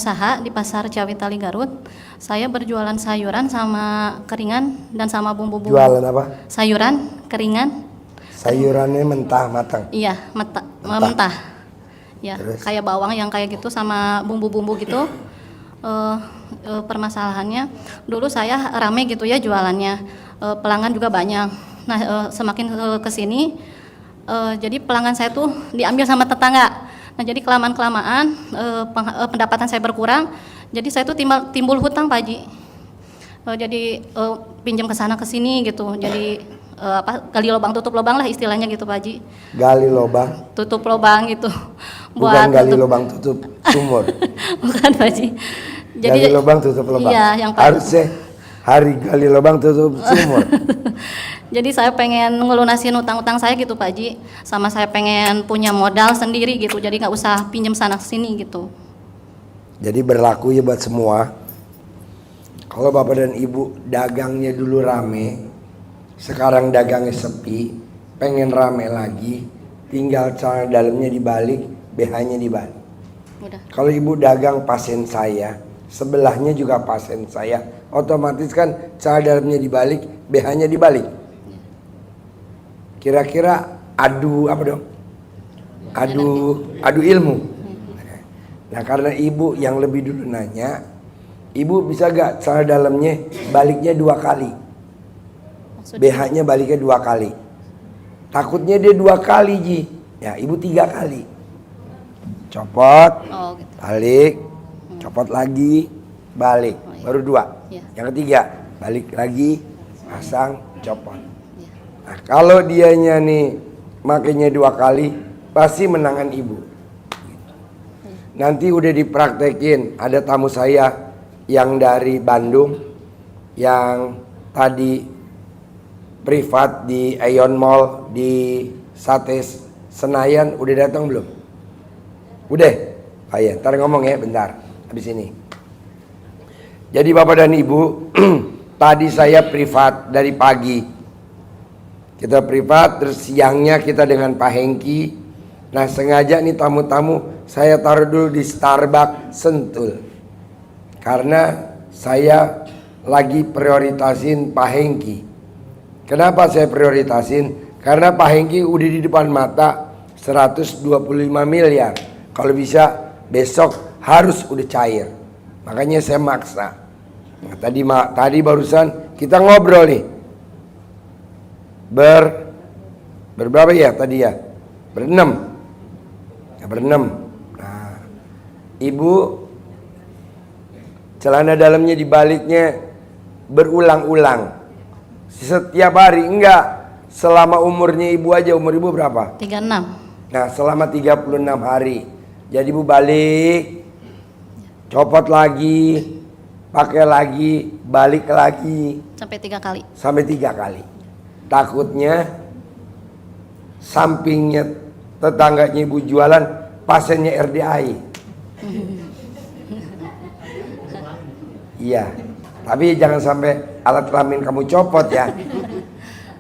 usaha di Pasar Cawitali Garut. Saya berjualan sayuran sama keringan dan sama bumbu-bumbu. Jualan apa? Sayuran, keringan. Sayurannya mentah matang. Iya, mentah. Ya, Terus? kayak bawang yang kayak gitu sama bumbu-bumbu gitu. Permasalahannya dulu saya rame gitu ya jualannya. Pelanggan juga banyak. Nah, semakin kesini jadi pelanggan saya tuh diambil sama tetangga. Nah, jadi kelamaan pendapatan saya berkurang. Jadi saya tuh timbul hutang, Pak Haji. Jadi pinjam ke sana ke sini gitu. Jadi gali lubang tutup lubang lah istilahnya gitu, Pak Haji. Gali lubang Tutup lubang gitu. bukan gali lubang tutup sumur. Bukan, Pak Haji. Jadi gali lubang tutup lubang. Iya, yang harusnya hari gali lubang tutup sumur. Jadi saya pengen ngelunasin utang-utang saya gitu, Pak Haji. Sama saya pengen punya modal sendiri gitu. Jadi nggak usah pinjam sana sini gitu. Jadi berlaku ya buat semua. Kalau bapak dan ibu dagangnya dulu rame, sekarang dagangnya sepi, pengen rame lagi, tinggal celana dalamnya dibalik, BH-nya dibalik. Udah. Kalau ibu dagang pasien saya, sebelahnya juga pasien saya, otomatis kan celana dalamnya dibalik, BH-nya dibalik. Kira-kira adu apa dong? Adu ilmu. Nah, karena ibu yang lebih dulu nanya, ibu bisa gak celana dalamnya baliknya 2 kali? BH-nya baliknya 2 kali. Takutnya dia 2 kali, Ji. Ya, ibu 3 kali. Copot, Gitu. balik, copot lagi, balik. Baru 2. Ya. Yang ketiga, balik lagi, pasang, copot. Nah, kalau dianya nih makanya 2 kali, pasti menangan ibu. Nanti udah dipraktekin, ada tamu saya yang dari Bandung, yang tadi privat di Aeon Mall di Sates Senayan, udah datang belum? Udah? Ayo, ntar ngomong ya bentar, habis ini. Jadi bapak dan ibu, tadi saya privat dari pagi. Kita privat, terus siangnya kita dengan Pak Hengki. Nah, sengaja nih tamu-tamu saya taruh dulu di Starbucks Sentul. Karena saya lagi prioritasin Pak Hengki. Kenapa saya prioritasin? Karena Pak Hengki udah di depan mata 125 miliar. Kalau bisa besok harus udah cair. Makanya saya maksa. Nah, tadi barusan kita ngobrol nih. Berberapa ya tadi ya? Berenam. Ya, berenam. Nah, ibu celana dalamnya dibaliknya berulang-ulang. Setiap hari enggak. Selama umurnya ibu aja, umur ibu berapa? 36. Nah, selama 36 hari. Jadi ibu balik, copot lagi, pakai lagi, balik lagi. Sampai 3 kali. Sampai 3 kali. Takutnya sampingnya tetangganya ibu jualan, pasiennya RDI. Iya, tapi jangan sampai alat kelamin kamu copot ya.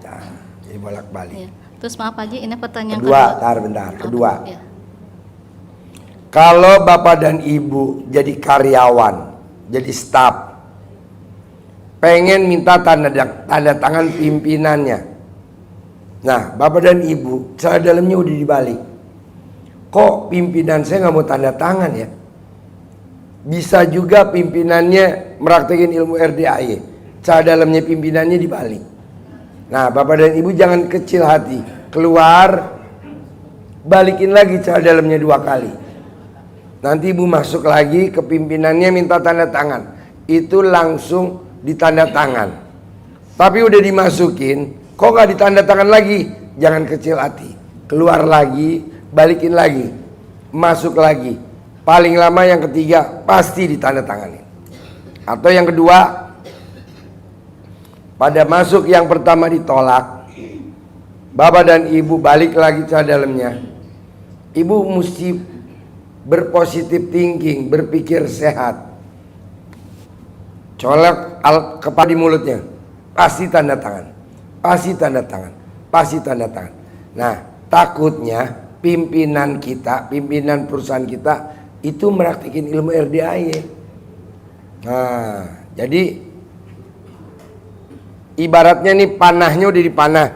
Nah, jadi bolak-balik. Ya. Terus maaf Pak Haji, ini pertanyaan Bentar. Kedua. Ya. Kalau bapak dan ibu jadi karyawan, jadi staf, pengen minta tanda tangan pimpinannya. Nah, bapak dan ibu, celana dalamnya udah dibalik. Kok pimpinan saya nggak mau tanda tangan ya? Bisa juga pimpinannya meraktekin ilmu RDAY, celana dalamnya pimpinannya dibalik. Nah, bapak dan ibu jangan kecil hati, keluar, balikin lagi celana dalamnya 2 kali. Nanti ibu masuk lagi ke pimpinannya minta tanda tangan, itu langsung ditanda tangan. Tapi udah dimasukin, kok nggak ditanda tangan lagi? Jangan kecil hati, keluar lagi, balikin lagi, masuk lagi. Paling lama yang ketiga pasti ditanda tangani. Atau yang kedua, pada masuk yang pertama ditolak, bapak dan ibu balik lagi ke dalamnya. Ibu mesti berpositif thinking, berpikir sehat. Colek kepala di mulutnya, pasti tanda tangan, pasti tanda tangan, pasti tanda tangan. Nah, takutnya pimpinan kita, pimpinan perusahaan kita itu meraktikin ilmu RDAY. Nah, jadi ibaratnya nih panahnya udah dipanah,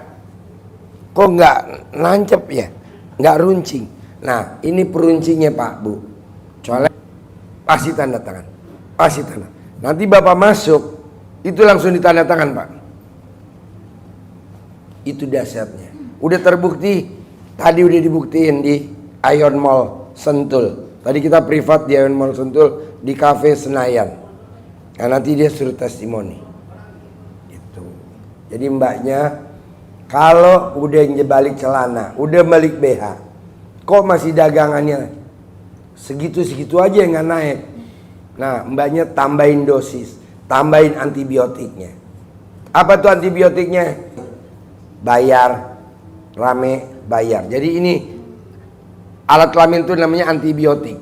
kok nggak nancep ya, nggak runcing. Nah, ini peruncingnya Pak Bu, soalnya pasti tanda tangan, pasti tanda. Nanti Bapak masuk, itu langsung ditanda tangan Pak. Itu dahsyatnya. Udah terbukti, tadi udah dibuktiin di Ion Mall Sentul. Tadi kita privat di Ion Mall Sentul di Cafe Senayan. Nah, nanti dia suruh testimoni. Itu. Jadi mbaknya kalau udah balik celana, udah balik BH, kok masih dagangannya segitu-segitu aja nggak naik. Nah, mbaknya tambahin dosis, tambahin antibiotiknya. Apa tuh antibiotiknya? Bayar, rame, bayar. Jadi ini alat kelamin itu namanya antibiotik.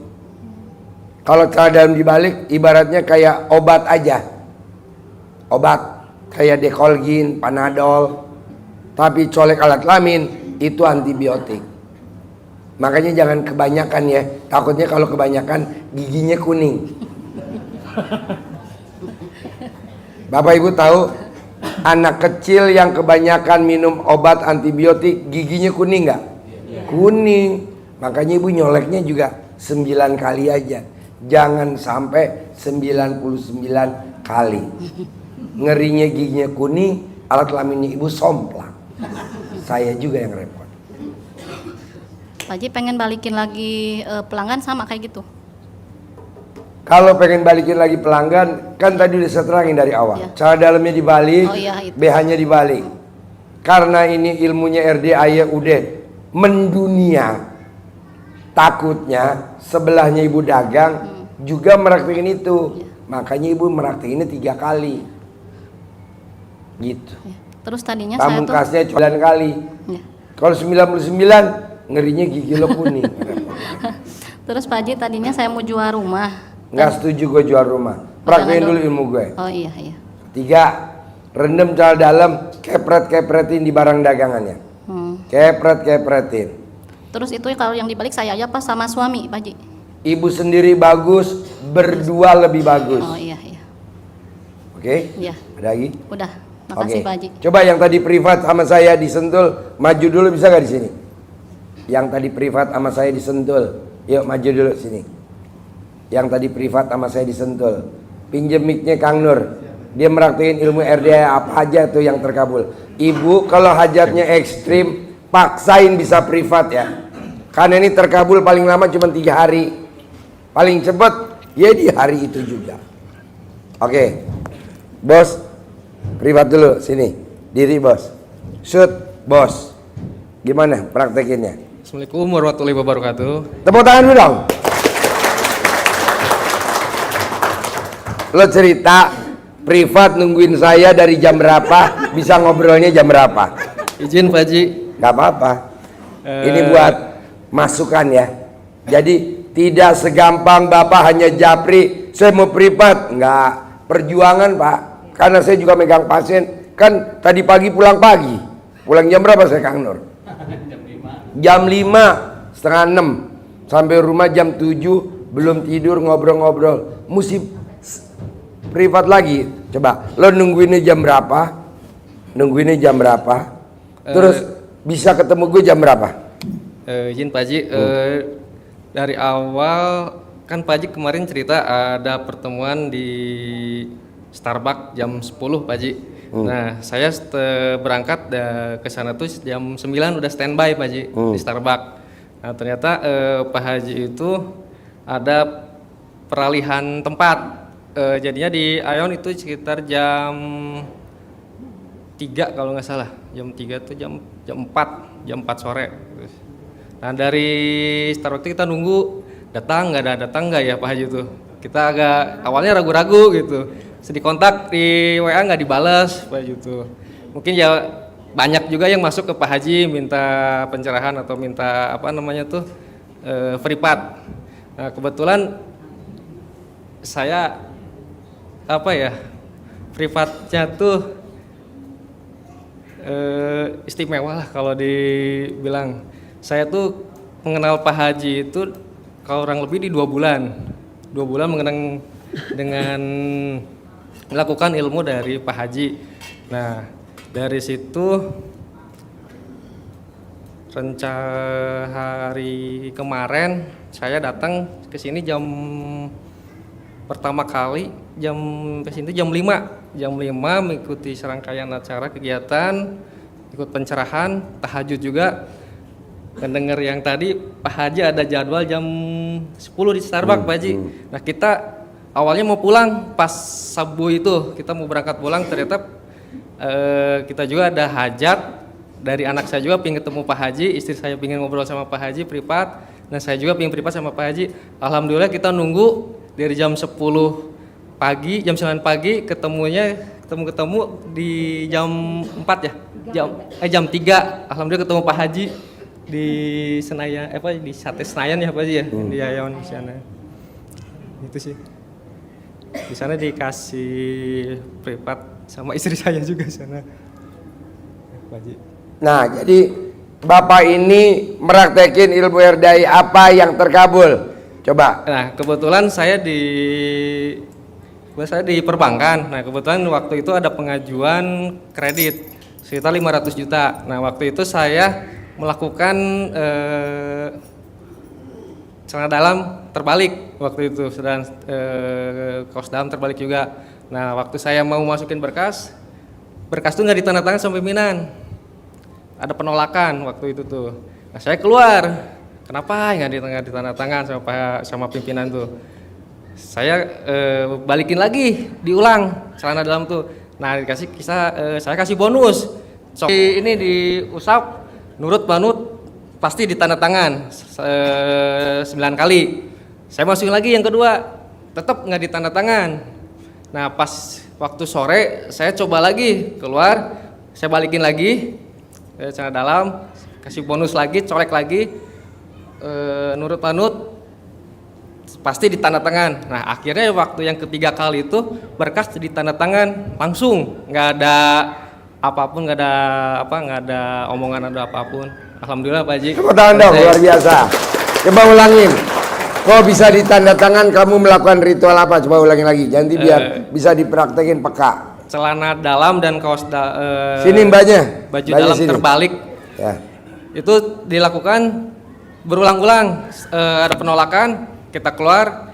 Kalau cara dalam dibalik, ibaratnya kayak obat aja. Obat kayak Decolgin, Panadol. Tapi colek alat kelamin itu antibiotik. Makanya jangan kebanyakan ya. Takutnya kalau kebanyakan giginya kuning. Bapak Ibu tahu anak kecil yang kebanyakan minum obat antibiotik giginya kuning nggak? Kuning. Makanya ibu nyoleknya juga 9 kali aja. Jangan sampai 99 kali. Ngerinya giginya kuning, alat kelaminnya ibu somplak. Saya juga yang repot. Pak Haji pengen balikin lagi pelanggan sama kayak gitu. Kalau pengen balikin lagi pelanggan, kan tadi udah saya terangin dari awal. Iya. Cara dalamnya dibalik, Itu. BH-nya dibalik. Karena ini ilmunya RDAY udah mendunia. Takutnya sebelahnya ibu dagang juga meraktikin itu. Makanya ibu meraktikinnya 3 kali. Gitu. Ya. Terus tadinya Pamungkasnya 9 kali. Ya. Kalau 99 ngerinya gigi lo kuning. Terus Pak Haji tadinya saya mau jual rumah. Nggak setuju gue jual rumah. Praktekin dulu ilmu gue. Oh iya. 3, rendam cara dalam, kepret-kepretin di barang dagangannya. Kepret-kepretin. Terus itu kalau yang dibalik saya aja pas sama suami Pak Haji. Ibu sendiri bagus, berdua lebih bagus. Oh iya. Oke? Iya. Ada lagi? Udah. Makasih Pak Haji. Coba yang tadi privat sama saya di Sentul, maju dulu bisa gak di sini? Yang tadi privat sama saya di Sentul, yuk maju dulu sini. Yang tadi privat sama saya di Sentul, pinjem mic-nya Kang Nur. Dia meraktikin ilmu RDA apa aja tuh yang terkabul. Ibu kalau hajatnya ekstrim, paksain bisa privat ya. Karena ini terkabul paling lama cuma 3 hari. Paling cepat ya di hari itu juga. Oke. Bos, privat dulu sini. Diri bos. Shoot, bos. Gimana praktekinnya? Assalamualaikum warahmatullahi wabarakatuh. Tepuk tangan dulu dong. Lo cerita privat nungguin saya dari jam berapa, bisa ngobrolnya jam berapa? Izin Pak Haji. Gak apa-apa. Ini buat masukan ya. Jadi tidak segampang Bapak hanya japri, saya mau privat. Enggak, perjuangan Pak. Karena saya juga megang pasien. Kan tadi pagi pulang pagi. Pulang jam berapa saya Kang Nur? Jam 5, setengah 6. Sampai rumah jam 7, belum tidur ngobrol-ngobrol. Mesti privat lagi. Coba, lo nungguinnya jam berapa? Nungguinnya jam berapa? Terus bisa ketemu gue jam berapa? Izin Pak Haji, dari awal kan Pak Haji kemarin cerita ada pertemuan di Starbucks jam 10 Pak Haji. Nah, saya berangkat ke sana tuh jam 9 udah standby Pak Haji di Starbucks. Nah, ternyata Pak Haji itu ada peralihan tempat. Jadinya di Ion itu sekitar jam 3 kalau nggak salah. Jam 3 tuh jam 4 sore. Nah, dari Starbucks kita nunggu datang nggak ya Pak Haji tuh. Kita agak awalnya ragu-ragu gitu. Sedih kontak di WA nggak dibalas Pak Haji tuh. Mungkin ya banyak juga yang masuk ke Pak Haji minta pencerahan atau minta apa namanya tuh privat. Nah, kebetulan saya privatnya tuh istimewa lah kalau dibilang. Saya tuh mengenal Pak Haji itu kurang lebih di 2 bulan mengenang dengan melakukan ilmu dari Pak Haji. Nah, dari situ hari kemarin saya datang ke sini pertama kali kesini jam 5 mengikuti serangkaian acara kegiatan, ikut pencerahan, tahajud juga. Mendengar yang tadi Pak Haji ada jadwal jam 10 di Starbucks Pak Haji. Nah, kita awalnya mau pulang pas Sabu itu, kita mau berangkat pulang, ternyata kita juga ada hajat dari anak saya juga pengen ketemu Pak Haji, istri saya pengen ngobrol sama Pak Haji privat, dan saya juga pengen privat sama Pak Haji. Alhamdulillah kita nunggu dari jam 10 pagi, jam 9 pagi ketemu di jam 4 ya. Jam 3 alhamdulillah ketemu Pak Haji di Senayan di Sate Senayan ya Pak Haji ya, di Ayon di sana. Itu sih. Di sana dikasih privat sama istri saya juga di sana. Pak Haji. Nah, jadi Bapak ini meraktekin ilmu RDI apa yang terkabul? Coba. Nah, kebetulan saya di perbankan. Nah, kebetulan waktu itu ada pengajuan kredit sekitar 500 juta. Nah, waktu itu saya melakukan celana dalam terbalik waktu itu, sedang kaos dalam terbalik juga. Nah, waktu saya mau masukin berkas tuh nggak ditandatangan sama pimpinan. Ada penolakan waktu itu tuh. Nah, saya keluar. Kenapa nggak ditandatangan sama pimpinan tuh? Saya balikin lagi, diulang celana dalam tuh. Nah, saya kasih bonus. Ini diusap, nurut manut, pasti ditandatangan 9 kali. Saya masukin lagi yang kedua, tetap nggak ditandatangan. Nah, pas waktu sore saya coba lagi keluar, saya balikin lagi celana dalam, kasih bonus lagi, colek lagi, nurut manut, pasti ditandatangan. Nah, akhirnya waktu yang ketiga kali itu berkas ditandatangan langsung, nggak ada apapun, nggak ada omongan ada apapun. Alhamdulillah Pak Haji. Tepuk tangan dong, luar biasa. Coba ulangin. Kok bisa ditandatangan, kamu melakukan ritual apa? Coba ulangin lagi. Jangan biar bisa dipraktekin peka. Celana dalam dan kaos sini mbaknya. Baju dalam sini. Terbalik. Ya. Itu dilakukan berulang-ulang. Ada penolakan, kita keluar,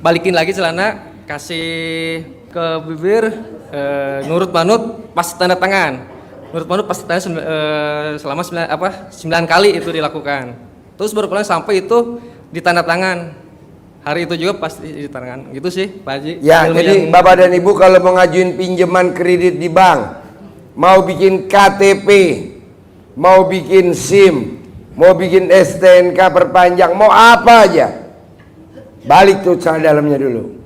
balikin lagi celana, kasih ke bibir, nurut manut, pasti tanda tangan. Nurut manut pasti tanda selama 9 kali itu dilakukan. Terus berulang sampai itu ditanda tangan. Hari itu juga pasti ditandatangan. Gitu sih Pak Haji. Ya, jadi Bapak dan Ibu kalau mau ngajuin pinjaman kredit di bank, mau bikin KTP, mau bikin SIM, mau bikin STNK perpanjang, mau apa aja, balik tuh celana dalamnya dulu.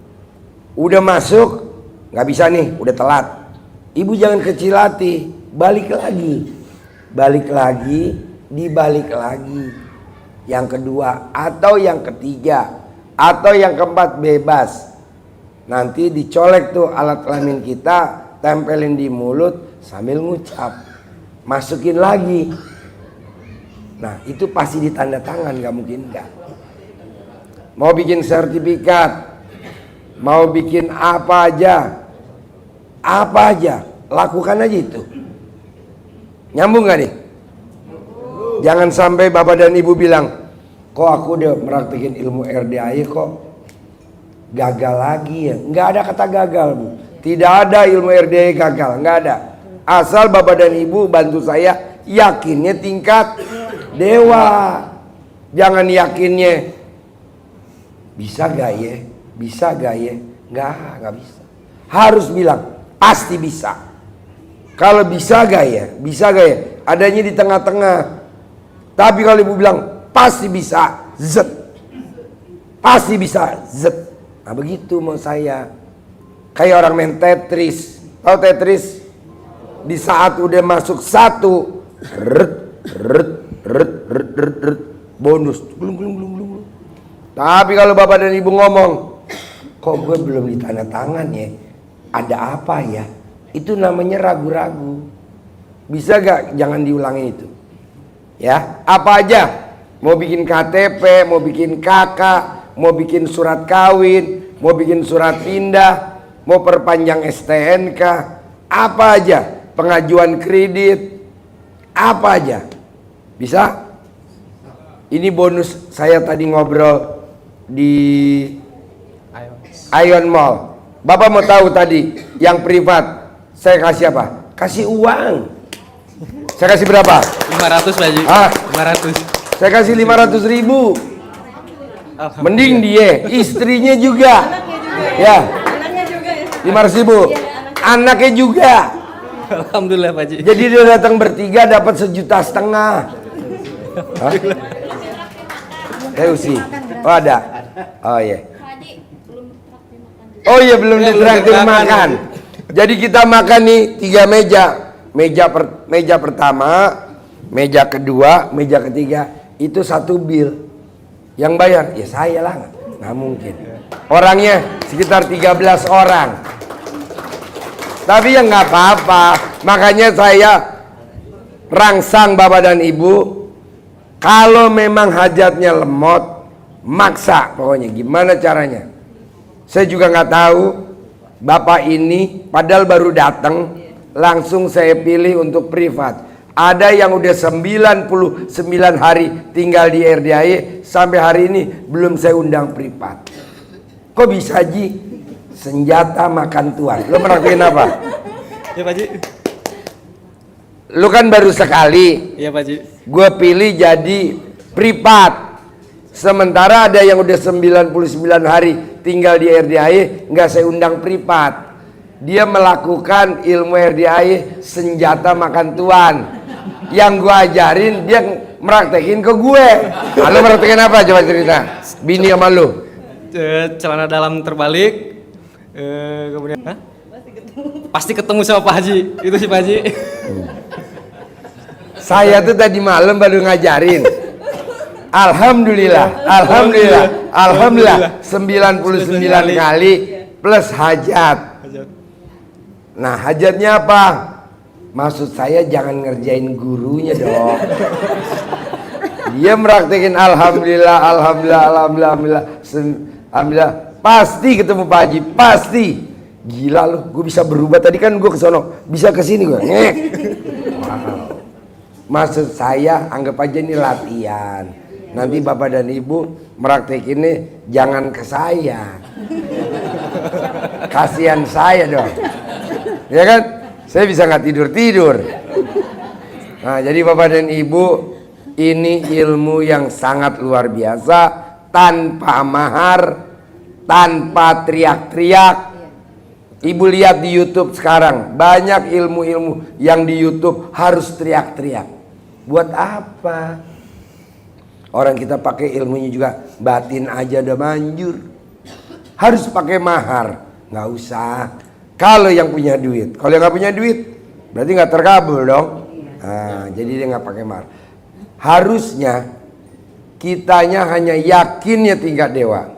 Udah masuk, nggak bisa nih, udah telat. Ibu jangan kecil hati, balik lagi, dibalik lagi. Yang kedua atau yang ketiga atau yang keempat bebas. Nanti dicolek tuh alat kelamin kita, tempelin di mulut sambil ngucap, masukin lagi. Nah, itu pasti ditanda tangan, gak mungkin enggak. Mau bikin sertifikat, mau bikin apa aja, lakukan aja itu. Nyambung gak nih? Jangan sampai Bapak dan Ibu bilang, kok aku udah meraktekin ilmu RDI kok gagal lagi ya. Nggak ada kata gagal, Bu. Tidak ada ilmu RDI gagal, nggak ada. Asal Bapak dan Ibu bantu saya yakinnya tingkat dewa. Jangan yakinnya bisa gak ya, nggak bisa. Harus bilang pasti bisa. Kalau bisa gak ya, adanya di tengah-tengah. Tapi kalau Ibu bilang pasti bisa, pasti bisa, nah begitu mau saya. Kayak orang main Tetris. Tahu Tetris? Di saat udah masuk satu, bonus, belum. Tapi kalau Bapak dan Ibu ngomong, kok gue belum ditanda tangan ya, ada apa ya, itu namanya ragu-ragu. Bisa gak jangan diulangi itu? Ya, apa aja mau bikin KTP, mau bikin KK, mau bikin surat kawin, mau bikin surat pindah, mau perpanjang STNK, apa aja, pengajuan kredit, apa aja, bisa? Ini bonus saya tadi ngobrol di Ion Mall. Bapak mau tahu tadi yang privat saya kasih apa? Kasih uang. Saya kasih berapa? 500 Pak Haji. 500. Saya kasih 500.000. Mending dia, istrinya juga. Ya. 500.000. Anaknya juga. Alhamdulillah Pak Haji. Jadi dia datang bertiga dapat 1,5 juta. Usi. Oh ada. Oh iya. Oh iya belum ditraktir makan. Jadi kita makan nih 3 meja. Meja pertama, meja kedua, meja ketiga itu 1 bil. Yang bayar ya saya lah, nggak mungkin. Orangnya sekitar 13 orang. Tapi ya nggak apa-apa. Makanya saya rangsang bapak dan ibu, kalau memang hajatnya lemot, maksa pokoknya. Gimana caranya? Saya juga nggak tahu. Bapak ini padahal baru datang. Langsung saya pilih untuk privat. Ada yang udah 99 hari tinggal di RDAI, sampai hari ini belum saya undang privat. Kok bisa Ji? Senjata makan tuan. Lo praktekin apa? Ya Pak Haji. Lo kan baru sekali. Iya Pak Haji. Gue pilih jadi privat. Sementara ada yang udah 99 hari tinggal di RDAI, nggak saya undang privat. Dia melakukan ilmu RDAI senjata makan tuan. Yang gue ajarin dia meraktekin ke gue. Lo meraktekin apa coba cerita? Bini sama lu? Celana dalam terbalik. Kemudian pasti ketemu sama Pak Haji. Itu sih Pak Haji. Saya tuh tadi malam baru ngajarin. Alhamdulillah, alhamdulillah, alhamdulillah 99 kali plus hajat. Nah hajatnya apa? Maksud saya jangan ngerjain gurunya dong. Dia meraktekin alhamdulillah, alhamdulillah, alhamdulillah, alhamdulillah. Pasti ketemu Pak Haji, pasti. Gila lu, gue bisa berubah. Tadi kan gue kesono, bisa kesini gue. Wow. Maksud saya anggap aja ini latihan. Nanti bapak dan ibu meraktekinnya jangan ke saya. Kasihan saya dong. Ya kan? Saya bisa nggak tidur. Nah, jadi bapak dan ibu, ini ilmu yang sangat luar biasa, tanpa mahar, tanpa teriak-teriak. Ibu lihat di YouTube sekarang, banyak ilmu-ilmu yang di YouTube harus teriak-teriak. Buat apa? Orang kita pakai ilmunya juga batin aja udah manjur. Harus pakai mahar, nggak usah. Kalau yang punya duit, kalau yang nggak punya duit, berarti nggak terkabul dong. Nah, jadi dia nggak pakai mahar. Harusnya kitanya hanya yakinnya tingkat dewa.